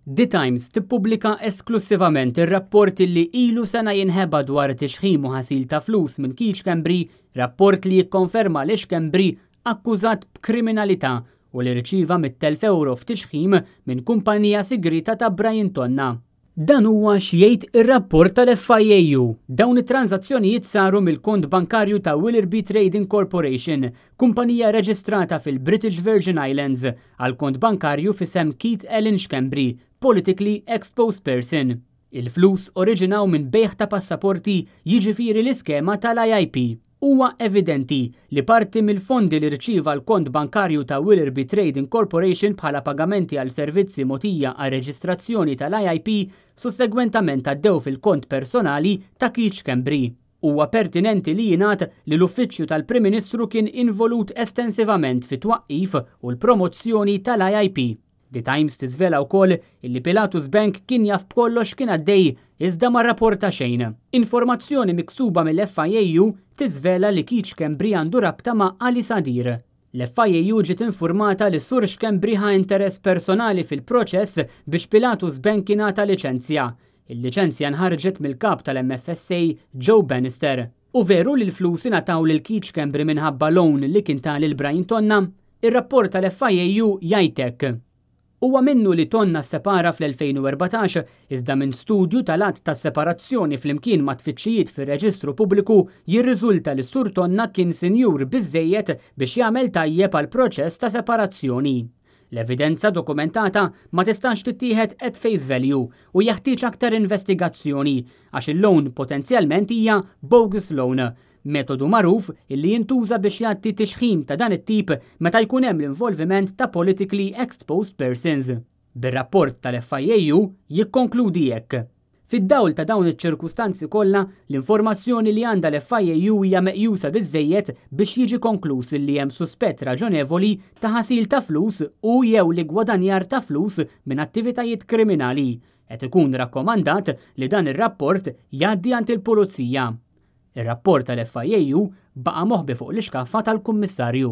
The Times tippubblika esklusivament ir-rapport li ilu sena jinħeba dwar tixħim u ħasil ta' flus minn Keith Schembri, rapport li jikkonferma li Schembri akkużat b'kriminalità u li riċiva mit-1,000 € f'tixħim minn kumpanija sigrita ta' Brian Tonna. Dan huwa x'jgħid ir-rapport tal-FIAU. Dawn it-transazzjonijiet saru mill-kont bankarju ta' Willoughby Trading Corporation, kumpanija reġistrata fil-British Virgin Islands, għal kont bankarju f'isem Keith Ellen Schembri, politically exposed person. Il-flus oriġinaw minn bejħ ta' passaporti, jiġifieri l-iskema tal-IIP. Huwa evidenti li parti mill-fondi li rċieva l-kont bankarju ta' Willoughby Trading Corporation bħala pagamenti għal servizzi mogħtija għal reġistrazzjoni tal-IIP sussegwentament għaddew fil-kont personali ta' Keith Schembri. Huwa pertinenti li jingħad li l-uffiċċju tal-Prim Ministru kien involut estensivament fit-twaqqif u l-promozzjoni tal-IIP. The Times tiżvela wkoll illi Pilatus Bank kien jaf b'kollox kien għaddej iżda ma rrapporta xejn. Informazzjoni miksuba mill-FIAU tiżvela li Keith Schembri għandu rabta ma' Ali Sadir. L-FIAU ġiet infurmata li Sur Schembri ħa interess personali fil-proċess biex Pilatus Bank jingħata liċenzja. Il-liċenzja nħarġet mill-kap tal-MFSA Joe Bannister. U veru li l-flus ingħataw lil Keith Schembri minħabba loan li kien ta' lil Brian Tonna? Ir-rapport tal-FIAU jgħid hekk. Huwa minnu li Tonna separa fl-2014 iżda minn studju tal-att ta' separazzjoni flimkien ma' tfittxijiet fir-Reġistru Pubbliku jirriżulta li Sur Tonna kien sinjur biżżejjed biex jagħmel tajjeb għal proċess ta' separazzjoni. L-evidenza dokumentata ma tistax tittieħed at face value u jeħtieġ aktar investigazzjoni għax il-loan potenzjalment hija bogus loan, metodu magħruf illi jintuża biex jagħti tixħim ta' dan it-tip meta jkun hemm l-involviment ta' politically exposed persons. Bir-rapport tal-FIAU jikkonkludi hekk. Fid-dawl ta' dawn iċ-ċirkustanzi kollha, l-informazzjoni li għandha l-FIAU hija meqjusa biżżejjed biex jiġi konkluż li hemm suspett raġonevoli ta' ħasil ta' flus u jew li gwadanjar ta' flus minn attivitajiet kriminali. Qed ikun rakkomandat li dan ir-rapport jgħaddi għand il-Pulizija. Ir-rapport tal-FIAU baqa' moħbi fuq l-iskaffa tal-Kummissarju.